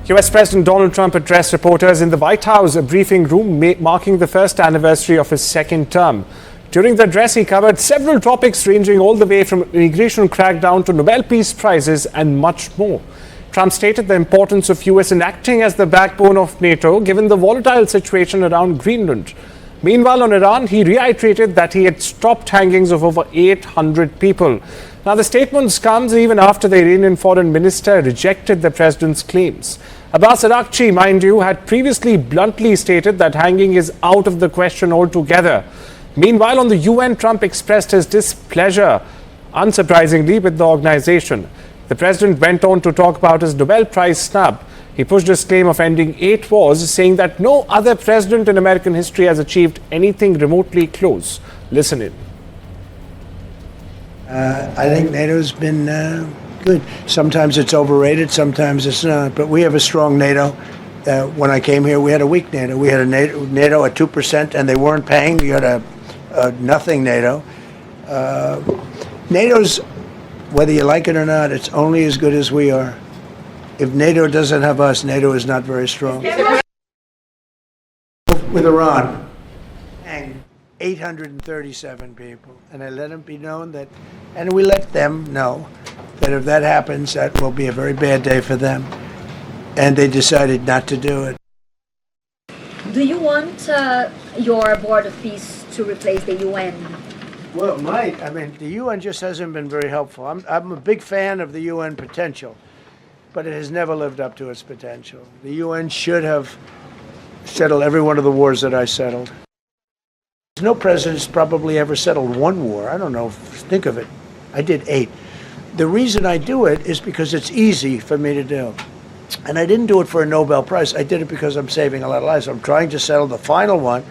U.S. President Donald Trump addressed reporters in the White House briefing room marking the first anniversary of his second term. During the address, he covered several topics ranging all the way from immigration crackdown to Nobel Peace Prizes and much more. Trump stated the importance of U.S. enacting as the backbone of NATO given the volatile situation around Greenland. Meanwhile, on Iran, he reiterated that he had stopped hangings of over 800 people. Now, the statement comes even after the Iranian foreign minister rejected the president's claims. Abbas Araghchi, mind you, had previously bluntly stated that hanging is out of the question altogether. Meanwhile, on the UN, Trump expressed his displeasure, unsurprisingly, with the organization. The president went on to talk about his Nobel Prize snub. He pushed his claim of ending 8 wars, saying that no other president in American history has achieved anything remotely close. Listen in. I think NATO's been good. Sometimes it's overrated, sometimes it's not. But we have a strong NATO. When I came here, we had a weak NATO. We had a NATO at 2%, and they weren't paying. We had a nothing NATO. NATO's, whether you like it or not, it's only as good as we are. If NATO doesn't have us, NATO is not very strong. With Iran, 837 people, and I let it be known that, and we let them know that if that happens, that will be a very bad day for them, and they decided not to do it. Do you want your Board of Peace to replace the UN? Well, it might. I mean, the UN just hasn't been very helpful. I'm a big fan of the UN potential, but it has never lived up to its potential. The UN should have settled every one of the wars that I settled. No president's probably ever settled one war. I don't know. Think of it. I did 8. The reason I do it is because it's easy for me to do. And I didn't do it for a Nobel Prize. I did it because I'm saving a lot of lives. I'm trying to settle the final one.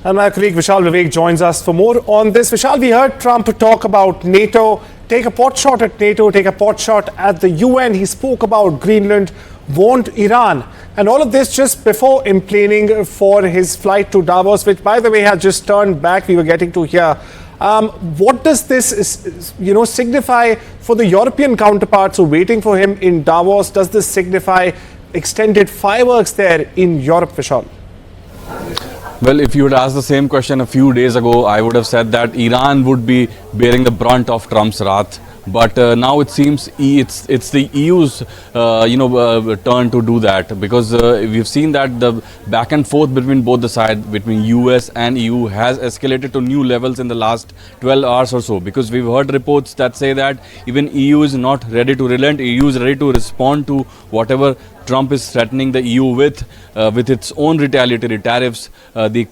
And my colleague Vishal Vivek joins us for more on this. Vishal, we heard Trump talk about NATO, take a pot shot at NATO, take a pot shot at the UN. He spoke about Greenland, warned Iran. And all of this just before planning for his flight to Davos, which, by the way, has just turned back. We were getting to hear. What does this, signify for the European counterparts who are waiting for him in Davos? Does this signify extended fireworks there in Europe, Vishal? Well, if you had asked the same question a few days ago, I would have said that Iran would be bearing the brunt of Trump's wrath. But now it seems it's the EU's turn to do that, because we've seen that the back and forth between both the sides, between US and EU, has escalated to new levels in the last 12 hours or so, because we've heard reports that say that even EU is not ready to relent. EU is ready to respond to whatever Trump is threatening the EU with its own retaliatory tariffs, the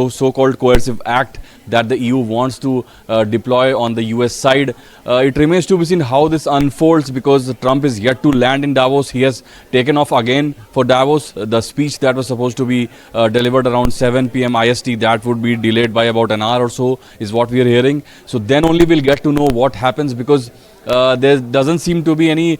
so-called coercive act that the EU wants to deploy on the US side. It remains to be seen how this unfolds, because Trump is yet to land in Davos. He has taken off again for Davos. The speech that was supposed to be delivered around 7 p.m. IST, that would be delayed by about an hour or so, is what we are hearing. So then only we'll get to know what happens, because there doesn't seem to be any,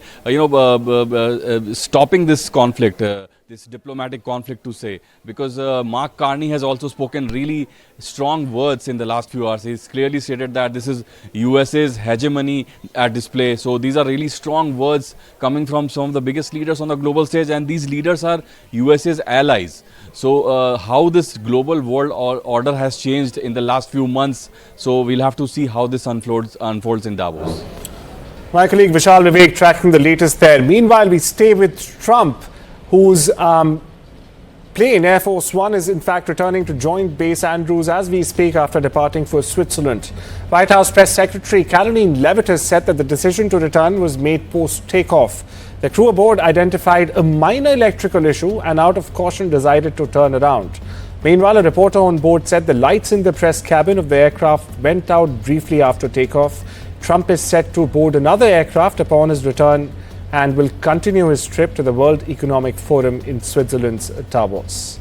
stopping this conflict, this diplomatic conflict to say, because Mark Carney has also spoken really strong words in the last few hours. He's clearly stated that this is USA's hegemony at display. So these are really strong words coming from some of the biggest leaders on the global stage, and these leaders are USA's allies. So how this global world order has changed in the last few months, so we'll have to see how this unfolds in Davos. My colleague Vishal Vivek tracking the latest there. Meanwhile, we stay with Trump, whose plane, Air Force One, is in fact returning to Joint Base Andrews as we speak after departing for Switzerland. White House Press Secretary Caroline Leavitt has said that the decision to return was made post-takeoff. The crew aboard identified a minor electrical issue and out of caution decided to turn around. Meanwhile, a reporter on board said the lights in the press cabin of the aircraft went out briefly after takeoff. Trump is set to board another aircraft upon his return and will continue his trip to the World Economic Forum in Switzerland's Davos.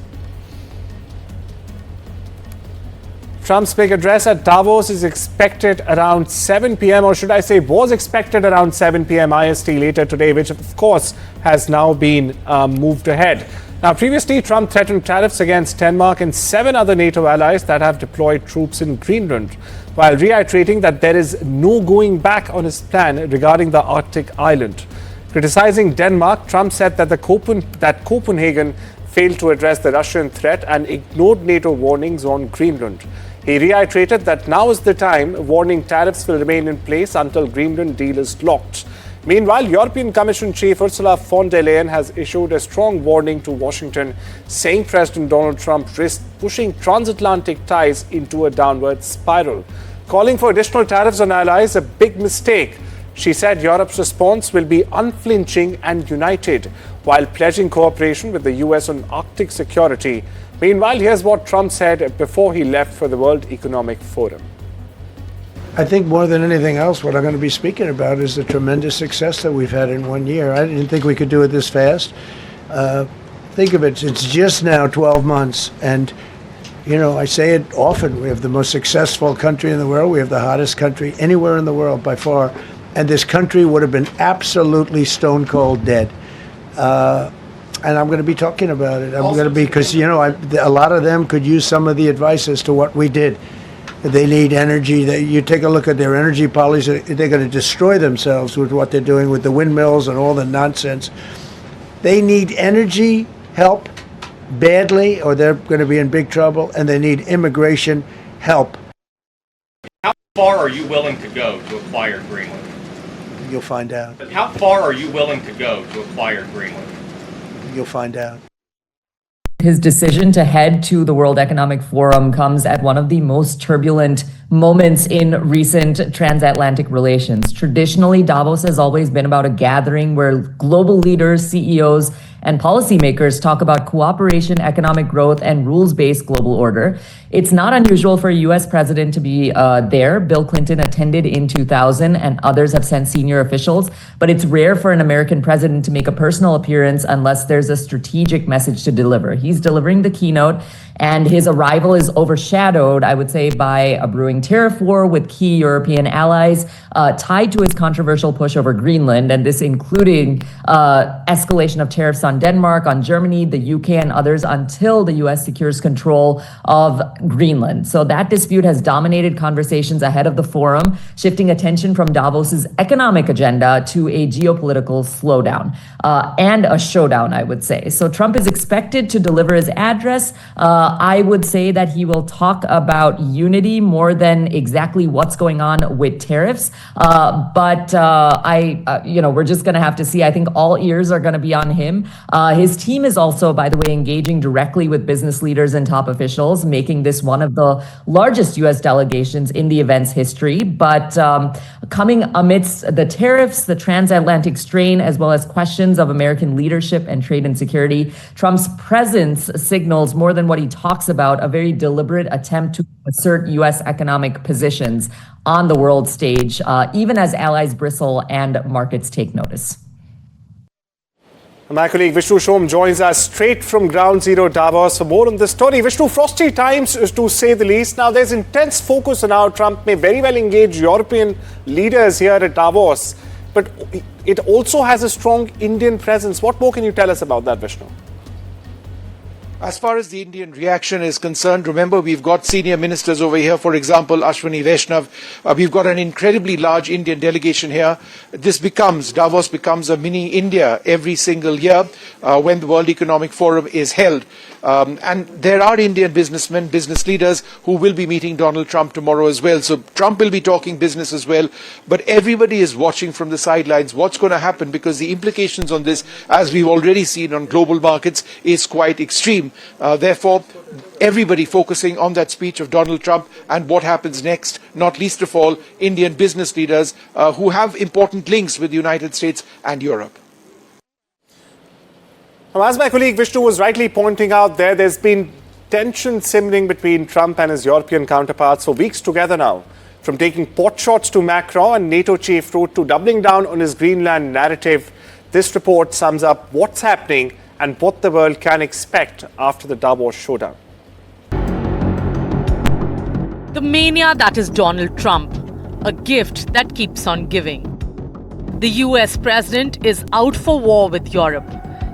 Trump's big address at Davos is expected around 7 p.m. or should I say was expected around 7 p.m. IST later today, which of course has now been moved ahead. Now, previously, Trump threatened tariffs against Denmark and 7 other NATO allies that have deployed troops in Greenland, while reiterating that there is no going back on his plan regarding the Arctic island. Criticizing Denmark, Trump said that Copenhagen failed to address the Russian threat and ignored NATO warnings on Greenland. He reiterated that now is the time, warning tariffs will remain in place until Greenland deal is locked. Meanwhile, European Commission Chief Ursula von der Leyen has issued a strong warning to Washington, saying President Donald Trump risks pushing transatlantic ties into a downward spiral. Calling for additional tariffs on allies a big mistake. She said Europe's response will be unflinching and united, while pledging cooperation with the U.S. on Arctic security. Meanwhile, here's what Trump said before he left for the World Economic Forum. I think more than anything else, what I'm going to be speaking about is the tremendous success that we've had in 1 year. I didn't think we could do it this fast. Think of it, it's just now 12 months. And, you know, I say it often, we have the most successful country in the world. We have the hottest country anywhere in the world by far. And this country would have been absolutely stone cold dead. And I'm going to be talking about it. I'm going to be, because, you know, a lot of them could use some of the advice as to what we did. They need energy. You take a look at their energy policy, they're going to destroy themselves with what they're doing with the windmills and all the nonsense. They need energy help badly, or they're going to be in big trouble, and they need immigration help. How far are you willing to go to acquire Greenland? You'll find out. How far are you willing to go to acquire Greenland? You'll find out. His decision to head to the World Economic Forum comes at one of the most turbulent moments in recent transatlantic relations. Traditionally, Davos has always been about a gathering where global leaders, CEOs, and policymakers talk about cooperation, economic growth, and rules-based global order. It's not unusual for a U.S. president to be there. Bill Clinton attended in 2000, and others have sent senior officials. But it's rare for an American president to make a personal appearance unless there's a strategic message to deliver. He's delivering the keynote, and his arrival is overshadowed, I would say, by a brewing tariff war with key European allies tied to his controversial push over Greenland, and this including escalation of tariffs on Denmark, on Germany, the UK, and others until the US secures control of Greenland. So that dispute has dominated conversations ahead of the forum, shifting attention from Davos's economic agenda to a geopolitical slowdown and a showdown, I would say. So Trump is expected to deliver his address. I would say that he will talk about unity more than exactly what's going on with tariffs. But we're just going to have to see. I think all ears are going to be on him. His team is also, by the way, engaging directly with business leaders and top officials, making this one of the largest U.S. delegations in the event's history. But coming amidst the tariffs, the transatlantic strain, as well as questions of American leadership and trade and security, Trump's presence signals more than what he talks about, a very deliberate attempt to assert U.S. economic positions on the world stage, even as allies bristle and markets take notice. My colleague Vishnu Shom joins us straight from Ground Zero Davos for more on this story. Vishnu, frosty times to say the least. Now, there's intense focus on how Trump may very well engage European leaders here at Davos, but it also has a strong Indian presence. What more can you tell us about that, Vishnu? As far as the Indian reaction is concerned, remember we've got senior ministers over here, for example, Ashwini Vaishnav. We've got an incredibly large Indian delegation here. Davos becomes a mini India every single year when the World Economic Forum is held. And there are Indian businessmen, business leaders who will be meeting Donald Trump tomorrow as well. So Trump will be talking business as well. But everybody is watching from the sidelines what's going to happen, because the implications on this, as we've already seen on global markets, is quite extreme. Therefore, everybody focusing on that speech of Donald Trump and what happens next, not least of all Indian business leaders who have important links with the United States and Europe. As my colleague Vishnu was rightly pointing out there's been tension simmering between Trump and his European counterparts for weeks together now. From taking pot shots to Macron and NATO chief Rutte to doubling down on his Greenland narrative, this report sums up what's happening and what the world can expect after the Davos showdown. The mania that is Donald Trump, a gift that keeps on giving. The U.S. president is out for war with Europe,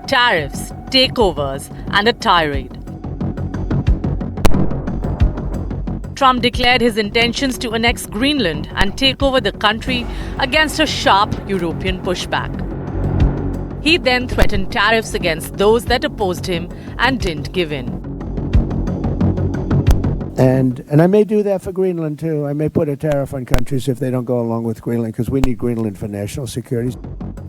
tariffs, takeovers, and a tirade. Trump declared his intentions to annex Greenland and take over the country against a sharp European pushback. He then threatened tariffs against those that opposed him and didn't give in. And I may do that for Greenland too. I may put a tariff on countries if they don't go along with Greenland, because we need Greenland for national security.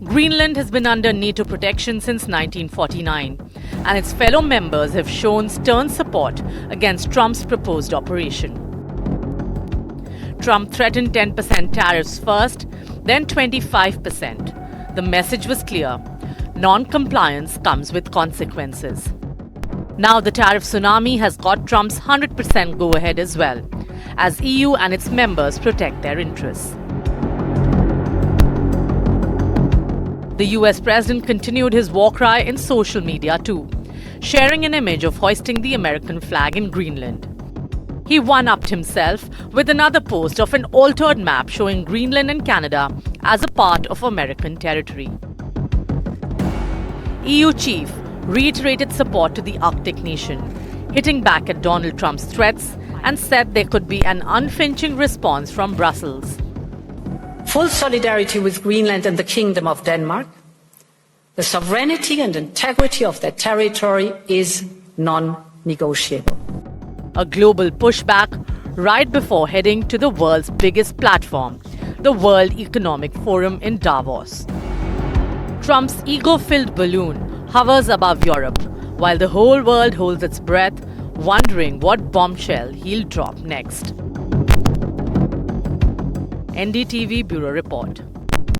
Greenland has been under NATO protection since 1949, and its fellow members have shown stern support against Trump's proposed operation. Trump threatened 10% tariffs first, then 25%. The message was clear: non-compliance comes with consequences. Now the tariff tsunami has got Trump's 100% go-ahead as well, as EU and its members protect their interests. The U.S. President continued his war cry in social media too, sharing an image of hoisting the American flag in Greenland. He one-upped himself with another post of an altered map showing Greenland and Canada as a part of American territory. EU chief reiterated support to the Arctic nation, hitting back at Donald Trump's threats and said there could be an unflinching response from Brussels. Full solidarity with Greenland and the Kingdom of Denmark. The sovereignty and integrity of their territory is non-negotiable. A global pushback right before heading to the world's biggest platform, the World Economic Forum in Davos. Trump's ego-filled balloon hovers above Europe, while the whole world holds its breath, wondering what bombshell he'll drop next. NDTV Bureau Report.